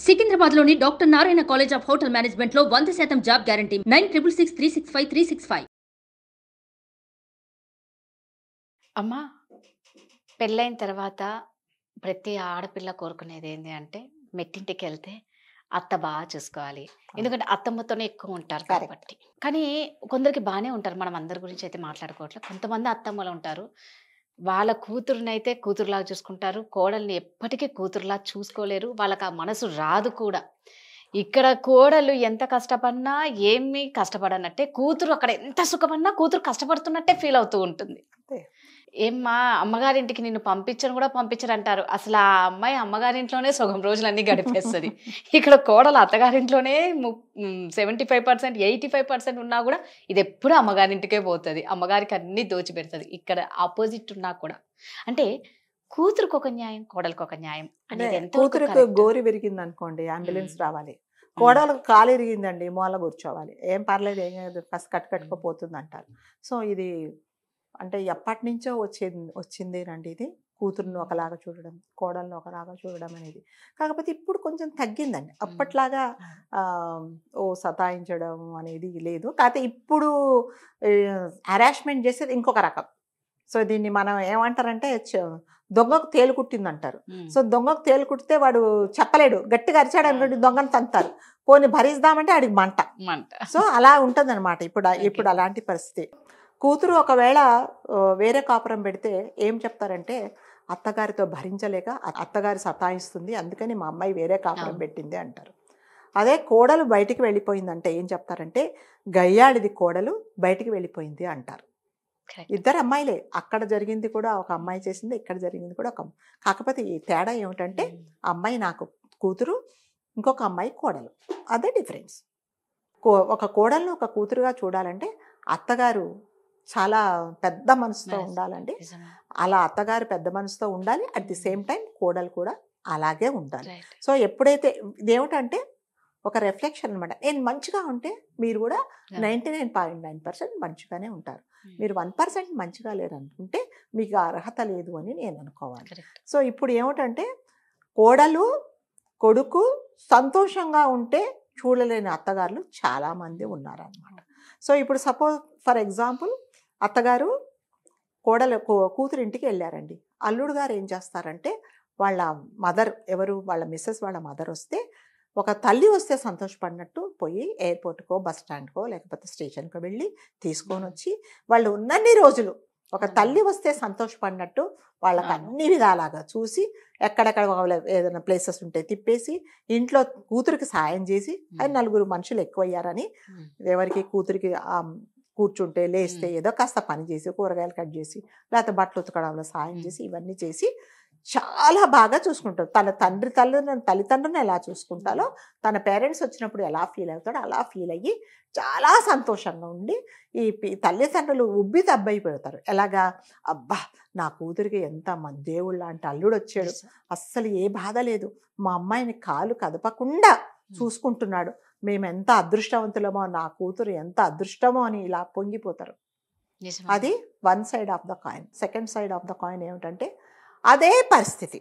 సికింద్రాబాద్లోని doctor Narayana college of hotel మేనేజ్మెంట్లో 100% job guarantee 966365 అమ్మా పెళ్ళైన తర్వాత ప్రతి ఆడపిల్ల కోరుకునేది ఏంటి అంటే మెట్టింటికి వెళ్తే అత్త బాగా చూసుకోవాలి. ఎందుకంటే అత్తమ్మతోనే ఎక్కువ ఉంటారు కరెక్ట్. కాబట్టి. కానీ కొందరికి బాగానే ఉంటారు. మనం అందరి గురించి అయితే మాట్లాడుకోవట్లేదు. కొంతమంది అత్తమ్మలు ఉంటారు. వాళ్ళ కూతురునైతే కూతురులాగా చూసుకుంటారు. కోడల్ని ఎప్పటికీ కూతురులా చూసుకోలేరు. వాళ్ళకి ఆ మనసు రాదు కూడా. ఇక్కడ కోడలు ఎంత కష్టపడినా ఏమీ కష్టపడనట్టే, కూతురు అక్కడ ఎంత సుఖపడినా కూతురు కష్టపడుతున్నట్టే ఫీల్ అవుతూ ఉంటుంది. అంతే. ఏమ్మా అమ్మగారింటికి నిన్ను పంపించను కూడా పంపించరంటారు. అసలు ఆ అమ్మాయి అమ్మగారింట్లోనే సగం రోజులన్నీ గడిపేస్తుంది. ఇక్కడ కోడలు అత్తగారింట్లోనే 75% 85% ఉన్నా కూడా ఇది ఎప్పుడు అమ్మగారింటికే పోతుంది. అమ్మగారికి అన్ని దోచిపెడుతుంది. ఇక్కడ ఆపోజిట్ ఉన్నా కూడా అంటే కూతురుకు ఒక న్యాయం, కోడలికి ఒక న్యాయం అంటే అనేది ఎంతవరకు కూతురికి correct? గోరి విరిగింది అనుకోండి, అంబులెన్స్ రావాలి. కోడలకు కాలు ఇరిగిందండి, మూల కూర్చోవాలి. ఏం పర్లేదు, ఏం కాదు, ఫస్ట్ కట్టుకోపోతుంది అంటారు. సో ఇది అంటే ఎప్పటి నుంచో వచ్చిందేనండి ఇది. కూతురుని ఒకలాగా చూడడం, కోడల్ని ఒకలాగా చూడడం అనేది. కాకపోతే ఇప్పుడు కొంచెం తగ్గిందండి. అప్పట్లాగా ఓ సతాయించడం అనేది లేదు. కాకపోతే ఇప్పుడు హరాస్మెంట్ చేసేది ఇంకొక రకం. సో దీన్ని మనం ఏమంటారంటే దొంగకు తేలు కుట్టింది అంటారు. సో దొంగకు తేలు కుట్టితే వాడు చెప్పలేడు, గట్టిగా అరిచాడు అనుకోండి దొంగను తంతారు. పోనీ భరిస్తామంటే ఆడికి మంట. సో అలా ఉంటుంది అనమాట ఇప్పుడు అలాంటి పరిస్థితి. కూతురు ఒకవేళ వేరే కాపురం పెడితే ఏం చెప్తారంటే, అత్తగారితో భరించలేక అత్తగారి సతాయిస్తుంది, అందుకని మా అమ్మాయి వేరే కాపురం పెట్టింది అంటారు. అదే కోడలు బయటికి వెళ్ళిపోయిందంటే ఏం చెప్తారంటే, గయ్యాళిది కోడలు బయటికి వెళ్ళిపోయింది అంటారు. ఇద్దరు అమ్మాయిలే, అక్కడ జరిగింది కూడా ఒక అమ్మాయి చేసింది, ఇక్కడ జరిగింది కూడా ఒక. కాకపోతే ఈ తేడా ఏమిటంటే, అమ్మాయి నాకు కూతురు, ఇంకొక అమ్మాయి కోడలు. అదే డిఫరెన్స్. ఒక కోడలను ఒక కూతురుగా చూడాలంటే అత్తగారు చాలా పెద్ద మనసుతో ఉండాలండి. అలా అత్తగారు పెద్ద మనసుతో ఉండాలి. అట్ ది సేమ్ టైం కోడలు కూడా అలాగే ఉండాలి. సో ఎప్పుడైతే ఇదేమిటంటే ఒక రిఫ్లెక్షన్ అనమాట. నేను మంచిగా ఉంటే మీరు కూడా 99.9% మంచిగానే ఉంటారు. మీరు 1% మంచిగా లేరు అనుకుంటే మీకు అర్హత లేదు అని నేను అనుకోవాలి. సో ఇప్పుడు ఏమిటంటే, కోడలు కొడుకు సంతోషంగా ఉంటే చూడలేని అత్తగారులు చాలామంది ఉన్నారనమాట. సో ఇప్పుడు సపోజ్ ఫర్ ఎగ్జాంపుల్, అత్తగారు కూతురింటికి వెళ్ళారండి. అల్లుడు గారు ఏం చేస్తారంటే, వాళ్ళ మదర్ వాళ్ళ మిస్సెస్ వాళ్ళ మదర్ వస్తే, ఒక తల్లి వస్తే సంతోషపడినట్టు పోయి ఎయిర్పోర్ట్కో బస్ స్టాండ్కో లేకపోతే స్టేషన్కో వెళ్ళి తీసుకొని వచ్చి, వాళ్ళు ఉన్నన్ని రోజులు ఒక తల్లి వస్తే సంతోషపడినట్టు వాళ్ళకి అన్ని విధాలుగా చూసి, ఎక్కడెక్కడ ఏదైనా ప్లేసెస్ ఉంటే తిప్పేసి, ఇంట్లో కూతురికి సాయం చేసి, అది నలుగురు మనుషులు ఎక్కువయ్యారని ఎవరికి కూతురికి కూర్చుంటే లేస్తే ఏదో కాస్త పని చేసి, కూరగాయలు కట్ చేసి, లేకపోతే బట్టలు ఉతకడంలో సాయం చేసి, ఇవన్నీ చేసి చాలా బాగా చూసుకుంటారు. తన తల్లిదండ్రులను ఎలా చూసుకుంటారో, తన పేరెంట్స్ వచ్చినప్పుడు ఎలా ఫీల్ అవుతాడో అలా ఫీల్ అయ్యి చాలా సంతోషంగా ఉండి, ఈ తల్లిదండ్రులు ఉబ్బి తబ్బైపోతారు. ఎలాగా, అబ్బా నా కూతురికి ఎంత దేవుళ్ళ అంటే అల్లుడు వచ్చాడు, అస్సలు ఏ బాధ లేదు, మా అమ్మాయిని కాలు కదపకుండా చూసుకుంటున్నాడు, మేము ఎంత అదృష్టవంతులమో, నా కూతురు ఎంత అదృష్టమో అని ఇలా పొంగిపోతారు. అది one side of the coin. Second side of the coin ఏమిటంటే, అదే పరిస్థితి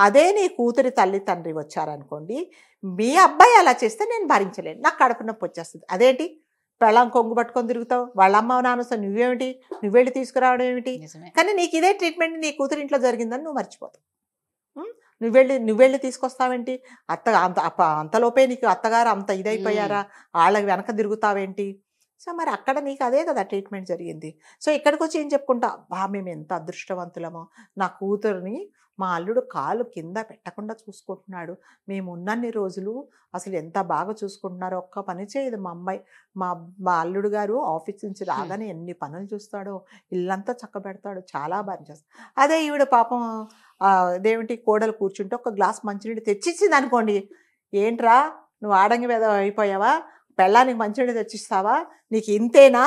అదే నీ కూతురి తల్లి తండ్రి వచ్చారనుకోండి, మీ అబ్బాయి అలా చేస్తే నేను భరించలేను, నాకు కడుపు నొప్పి వచ్చేస్తుంది. అదేంటి పెళ్ళం కొంగు పట్టుకొని తిరుగుతావు, వాళ్ళ అమ్మ నాన్న నువ్వేమిటి, నువ్వెళ్ళి తీసుకురావడం ఏమిటి, కానీ నీకు ఇదే ట్రీట్మెంట్ నీ కూతురి ఇంట్లో జరిగిందని నువ్వు మర్చిపోతావు. నువ్వెళ్ళి తీసుకొస్తావేంటి, అంతలోపే నీకు అత్తగారు అంత ఇదైపోయారా, వాళ్ళకి వెనక తిరుగుతావేంటి. సో మరి అక్కడ నీకు అదే కదా ట్రీట్మెంట్ జరిగింది. సో ఇక్కడికి వచ్చి ఏం చెప్పుకుంటా, అబ్బా మేము ఎంత అదృష్టవంతులమో, నా కూతురిని మా అల్లుడు కాలు కింద పెట్టకుండా చూసుకుంటున్నాడు, మేము ఉన్నన్ని రోజులు అసలు ఎంత బాగా చూసుకుంటున్నారో, ఒక్క పని చేయదు మా అమ్మాయి, మా అల్లుడు గారు ఆఫీస్ నుంచి రాగానే ఎన్ని పనులు చూస్తాడో, ఇల్లంతా చక్కబెడతాడు, చాలా బాగా చేస్తాడు. అదే ఈవిడ పాపం అదేమిటి కోడలు కూర్చుంటే ఒక గ్లాస్ మంచినీళ్ళు తెచ్చిచ్చింది అనుకోండి, ఏంట్రా నువ్వు ఆడంగి మీద అయిపోయావా, పెళ్ళానికి మంచినీళ్ళు తెచ్చిస్తావా, నీకు ఇంతేనా,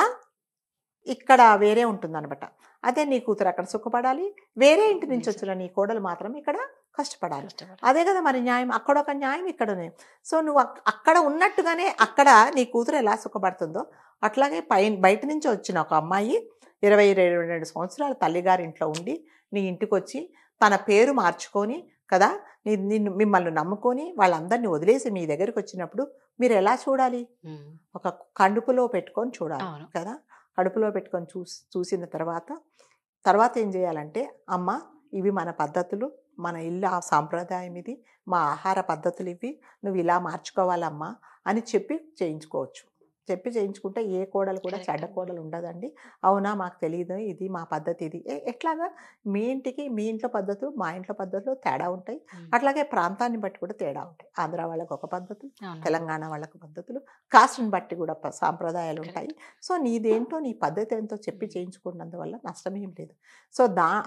ఇక్కడ వేరే ఉంటుందన్నమాట. అదే నీ కూతురు అక్కడ సుఖపడాలి, వేరే ఇంటి నుంచి వచ్చిన నీ కోడలు మాత్రం ఇక్కడ కష్టపడాలి. అదే కదా మరి న్యాయం. అక్కడ ఒక న్యాయం, ఇక్కడనే. సో నువ్వు అక్కడ ఉన్నట్టుగానే అక్కడ నీ కూతురు ఎలా సుఖపడుతుందో, అట్లాగే బయట నుంచి వచ్చిన ఒక అమ్మాయి 22 సంవత్సరాలు తల్లిగారింట్లో ఉండి నీ ఇంటికి వచ్చి తన పేరు మార్చుకొని కదా, నిన్ను మిమ్మల్ని నమ్ముకొని వాళ్ళందరినీ వదిలేసి మీ దగ్గరికి వచ్చినప్పుడు మీరు ఎలా చూడాలి? ఒక కడుపులో పెట్టుకొని చూడాలి కదా. కడుపులో పెట్టుకొని చూసిన తర్వాత ఏం చేయాలంటే, అమ్మ ఇవి మన పద్ధతులు, మన ఇల్లు ఆ సాంప్రదాయం ఇది, మా ఆహార పద్ధతులు ఇవి, నువ్వు ఇలా మార్చుకోవాలమ్మా అని చెప్పి చేయించుకుంటే ఏ కోడలు కూడా చెడ్డ కోడలు ఉండదండి. అవునా, మాకు తెలియదు, ఇది మా పద్ధతి ఇది. ఎట్లాగా మీ ఇంటికి మీ ఇంట్లో పద్ధతులు మా ఇంట్లో పద్ధతులు తేడా ఉంటాయి. అట్లాగే ప్రాంతాన్ని బట్టి కూడా తేడా ఉంటాయి. ఆంధ్ర వాళ్ళకు ఒక పద్ధతులు, తెలంగాణ వాళ్ళకు పద్ధతులు, కాస్ట్ని బట్టి కూడా సాంప్రదాయాలు ఉంటాయి. సో నీదేంటో నీ పద్ధతి ఏంటో చెప్పి చేయించుకున్నందువల్ల నష్టం ఏం లేదు. సో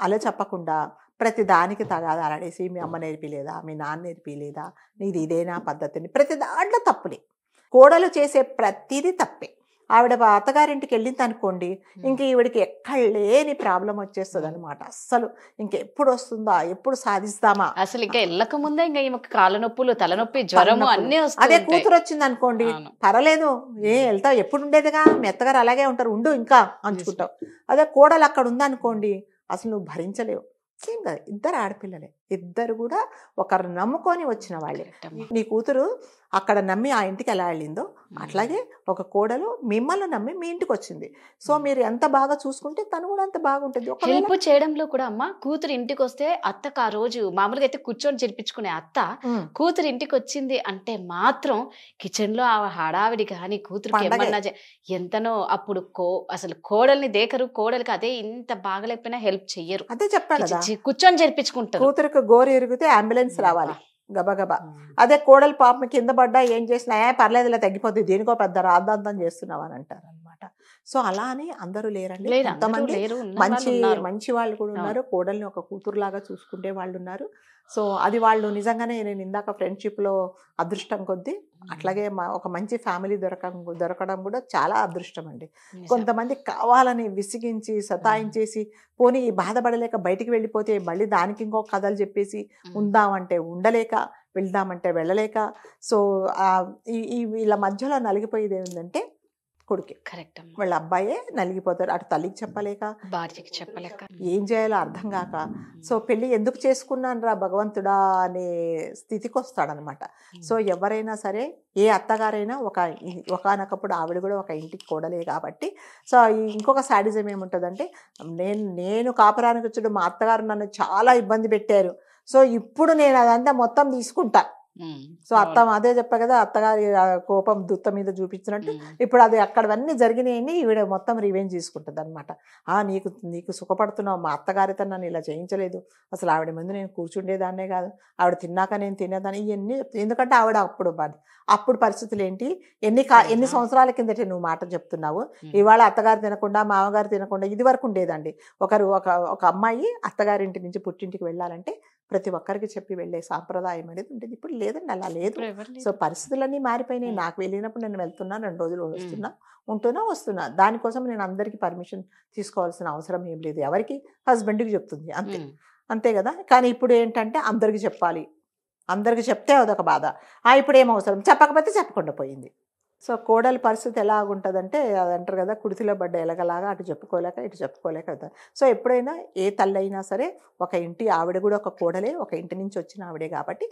అలా చెప్పకుండా ప్రతి దానికి తగాదాడేసి మీ అమ్మ నేర్పిలేదా, మీ నాన్న నేర్పిలేదా, నీది ఇదేనా పద్ధతిని, ప్రతి దాంట్లో తప్పులే. కోడలు చేసే ప్రతిదీ తప్పే. ఆవిడ అత్తగారింటికి వెళ్ళింది అనుకోండి, ఇంక ఈవిడికి ఎక్కడ లేని ప్రాబ్లం వచ్చేస్తుంది అనమాట. అస్సలు ఇంకెప్పుడు వస్తుందా, ఎప్పుడు సాధిస్తామా, అసలు ఇంకా వెళ్ళక ముందే ఇంకా ఈమెకు కాళ్ళ నొప్పులు, తలనొప్పి, జ్వరము అన్నీ వస్తాయి. అదే కూతురు వచ్చింది అనుకోండి, పర్వాలేదు, వెళ్తావు, ఎప్పుడు ఉండేదిగా, మీ అత్తగారు అలాగే ఉంటారు, ఉండు ఇంకా అంచుకుంటావు. అదే కోడలు అక్కడ ఉందనుకోండి, అసలు నువ్వు భరించలేవు. సేమ్ కదా, ఇద్దరు ఆడపిల్లలే, ఇద్దరు కూడా ఒకరు నమ్ముకొని వచ్చిన వాళ్ళే. నీ కూతురు అక్కడ నమ్మి ఆ ఇంటికి ఎలా వెళ్ళిందో అట్లాగే ఒక కోడలు మిమ్మల్ని నమ్మి మీ ఇంటికి వచ్చింది. సో మీరు ఎంత బాగా చూసుకుంటే తను కూడా అంత బాగుంటుంది. హెల్ప్ చేయడంలో కూడా అమ్మ, కూతురు ఇంటికి వస్తే అత్తకు ఆ రోజు మామూలుగా అయితే కూర్చొని చేర్పించుకునే అత్త కూతురు ఇంటికి వచ్చింది అంటే మాత్రం కిచెన్ లో ఆ హడావిడి కానీ కూతురుకి ఏమన్నా ఎంతనో అప్పుడు అసలు కోడల్ని దేకరు, కోడలికి అదే ఇంత బాగలేకపోయినా హెల్ప్ చెయ్యరు. అదే చెప్పాను కదా, కూర్చొని చేర్పించుకుంటారు. కూతురికి గోరు ఎరిగితే అంబులెన్స్ రావాలి గబగబా. అదే కోడలు పాపం కింద పడ్డా ఏం చేసినా పర్లేదు ఇలా తగ్గిపోతుంది, దేనికో పెద్ద రాద్ధాంతం చేస్తున్నావు అని అంటారు అనమాట. సో అలా అని అందరూ లేరండి, కొంతమంది మంచి వాళ్ళు కూడా ఉన్నారు, కోడల్ని ఒక కూతురులాగా చూసుకుంటే వాళ్ళు ఉన్నారు. సో అది వాళ్ళు నిజంగానే నేను ఇందాక ఫ్రెండ్షిప్లో అదృష్టం కొద్దీ అట్లాగే ఒక మంచి ఫ్యామిలీ దొరకడం కూడా చాలా అదృష్టం అండి. కొంతమంది కావాలని విసిగించి సతాయించేసి పోనీ బాధపడలేక బయటికి వెళ్ళిపోతే మళ్ళీ దానికి ఇంకో కథలు చెప్పేసి ఉందామంటే ఉండలేక, వెళ్దామంటే వెళ్ళలేక, సో వీళ్ళ మధ్యలో నలిగిపోయేది ఏమిటంటే కొడుకే. కరెక్ట్. వాళ్ళ అబ్బాయే నలిగిపోతారు, అటు తల్లికి చెప్పలేక, భార్యకి చెప్పలేక, ఏం చేయాలో అర్థం కాక. సో పెళ్ళి ఎందుకు చేసుకున్నాను రా భగవంతుడా అనే స్థితికి వస్తాడనమాట. సో ఎవరైనా సరే, ఏ అత్తగారైనా ఒకనొకప్పుడు ఆవిడ కూడా ఒక ఇంటికి కోడలే కాబట్టి. సో ఇంకొక శాడిజం ఏముంటుందంటే, నేను కాపురానికి వచ్చాడు, మా అత్తగారు నన్ను చాలా ఇబ్బంది పెట్టారు, సో ఇప్పుడు నేను అదంతా మొత్తం తీసుకుంటా. సో అదే చెప్పా కదా, అత్తగారి కోపం దుత్త మీద చూపించినట్టు ఇప్పుడు అది అక్కడవన్నీ జరిగినాయని ఈవిడ మొత్తం రివెంజ్ తీసుకుంటుంది అనమాట. నీకు సుఖపడుతున్నావు, మా అత్తగారితో నన్ను ఇలా చేయించలేదు, అసలు ఆవిడ ముందు నేను కూర్చుండేదాన్నే కాదు, ఆవిడ తిన్నాక నేను తినేదాన్ని, ఇవన్నీ. ఎందుకంటే ఆవిడ అప్పుడు పరిస్థితులు ఏంటి, ఎన్ని సంవత్సరాల కిందటే నువ్వు మాట చెప్తున్నావు. ఇవాళ అత్తగారు తినకుండా మామగారు తినకుండా ఇది వరకు ఉండేదండి. ఒక అమ్మాయి అత్తగారింటి నుంచి పుట్టింటికి వెళ్ళాలంటే ప్రతి ఒక్కరికి చెప్పి వెళ్ళే సాంప్రదాయం అనేది ఉంటుంది. ఇప్పుడు లేదండి, అలా లేదు. సో పరిస్థితులన్నీ మారిపోయినాయి. నాకు వెళ్ళినప్పుడు నేను వెళ్తున్నా, 2 రోజులు వస్తున్నా. దానికోసం నేను అందరికీ పర్మిషన్ తీసుకోవాల్సిన అవసరం ఏం లేదు. ఎవరికి, హస్బెండ్కి చెప్తుంది అంతే కదా. కానీ ఇప్పుడు ఏంటంటే అందరికి చెప్పాలి, అందరికి చెప్తే అదొక బాధ. ఇప్పుడు ఏం అవసరం, చెప్పకపోతే చెప్పకుండా పోయింది. సో కోడలి పరిస్థితి ఎలాగుంటుందంటే, అది అంటారు కదా, కుడితిలో పడ్డ ఎలగలాగా, అటు చెప్పుకోలేక ఇటు చెప్పుకోలేక అవుతుంది. సో ఎప్పుడైనా ఏ తల్లి అయినా సరే, ఒక ఇంటి ఆవిడ కూడా ఒక కోడలే, ఒక ఇంటి నుంచి వచ్చిన ఆవిడే కాబట్టి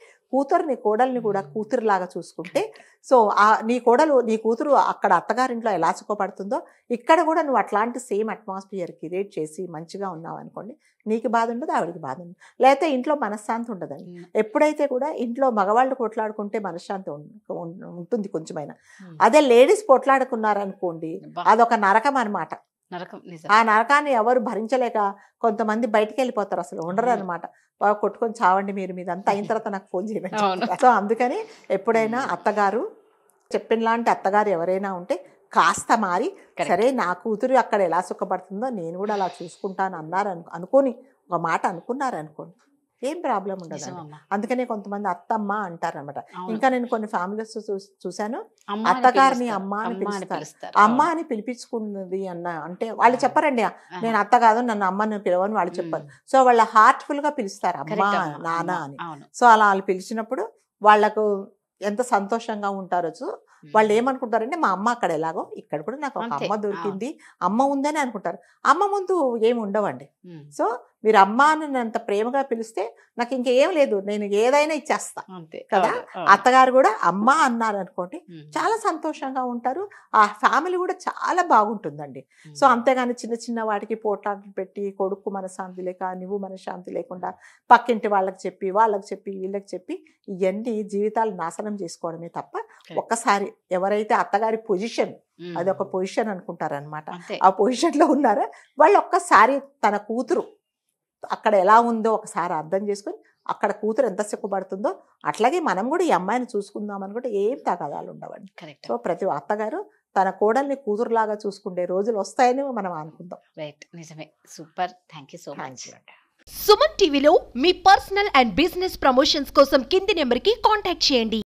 కోడల్ని కూడా కూతురులాగా చూసుకుంటే, సో నీ కూతురు అక్కడ అత్తగారింట్లో ఎలా సుఖపడుతుందో ఇక్కడ కూడా నువ్వు అట్లాంటి సేమ్ అట్మాస్ఫియర్ క్రియేట్ చేసి మంచిగా ఉన్నావు అనుకోండి, నీకు బాధ ఉండదు, ఆవిడకి బాధ ఉండదు. లేకపోతే ఇంట్లో మనశ్శాంతి ఉండదండి. ఎప్పుడైతే కూడా ఇంట్లో మగవాళ్ళు కొట్లాడుకుంటే మనశ్శాంతి ఉంటుంది కొంచెమైనా. అదే లేడీస్ కొట్లాడుకున్నారనుకోండి, అదొక నరకం అనమాట. ఆ నరకాన్ని ఎవరు భరించలేక కొంతమంది బయటికి వెళ్ళిపోతారు, అసలు ఉండరు అనమాట. కొట్టుకొని చావండి మీరు, మీదంతా అయిన తర్వాత నాకు ఫోన్ చేయండి. సో అందుకని ఎప్పుడైనా అత్తగారు చెప్పిన లాంటి అత్తగారు ఎవరైనా ఉంటే కాస్త మారి, సరే నా కూతురు అక్కడ ఎలా సుఖపడుతుందో నేను కూడా అలా చూసుకుంటాను అనుకొని ఒక మాట అనుకున్నారనుకోండి, ఏం ప్రాబ్లం ఉండదు. అందుకనే కొంతమంది అత్తమ్మ అంటారనమాట. ఇంకా నేను కొన్ని ఫ్యామిలీస్ చూశాను, అత్తగారిని అమ్మ అని పిలుస్తారు. అమ్మ అని పిలిపించుకున్నది అంటే వాళ్ళు చెప్పరండి, నేను అత్త కాదు, నన్ను అమ్మని పిలవని వాళ్ళు చెప్పారు. సో వాళ్ళ హార్ట్ఫుల్ గా పిలుస్తారు అమ్మ నాన్న అని. సో అలా వాళ్ళు పిలిచినప్పుడు వాళ్ళకు ఎంత సంతోషంగా ఉంటారో. వాళ్ళు ఏమనుకుంటారంటే, మా అమ్మ అక్కడ ఎలాగో ఇక్కడ కూడా నాకు ఒక అమ్మ దొరికింది, అమ్మ ఉందని అనుకుంటారు. అమ్మ ముందు ఏమి ఉండవండి. సో మీరు అమ్మ అని నన్ను అంత ప్రేమగా పిలిస్తే నాకు ఇంకేం లేదు, నేను ఏదైనా ఇచ్చేస్తా అంతే కదా. అవును, అవును. అత్తగారు కూడా అమ్మ అన్నారు అనుకోండి, ఉమ్, చాలా సంతోషంగా ఉంటారు. ఆ ఫ్యామిలీ కూడా చాలా బాగుంటుందండి. సో అంతేగాని చిన్న చిన్న వాటికి పోట్లాటలు పెట్టి కొడుకు మనశ్శాంతి లేక నువ్వు మనశ్శాంతి లేకుండా పక్కింటి వాళ్ళకి చెప్పి వీళ్ళకి చెప్పి ఇవన్నీ జీవితాలు నాశనం చేసుకోవడమే తప్ప, ఒక్కసారి ఎవరైతే అత్తగారి పొజిషన్, ఉమ్, అది ఒక పొజిషన్ అనుకుంటారనమాట, అంతే ఆ పొజిషన్లో ఉన్నారో వాళ్ళు ఒక్కసారి తన కూతురు అక్కడ ఎలా ఉందో ఒకసారి అర్థం చేసుకొని అక్కడ కూతురు ఎంత సిగ్గుపడుతుందో అట్లాగే మనం కూడా ఈ అమ్మాయిని చూసుకుందాం అనుకుంటే ఏం తగాదాలు ఉండవండి. కరెక్ట్. సో ప్రతి అత్తగారు తన కోడల్ని కూతురులాగా చూసుకునే రోజులు వస్తాయని మనం అనుకుందాం. రైట్, నిజమే. Super, thank you so much. Thank you అండి. సుమన్ టీవీలో మీ పర్సనల్ అండ్ బిజినెస్ ప్రమోషన్స్ కోసం కింది నెంబర్కి కాంటాక్ట్ చేయండి.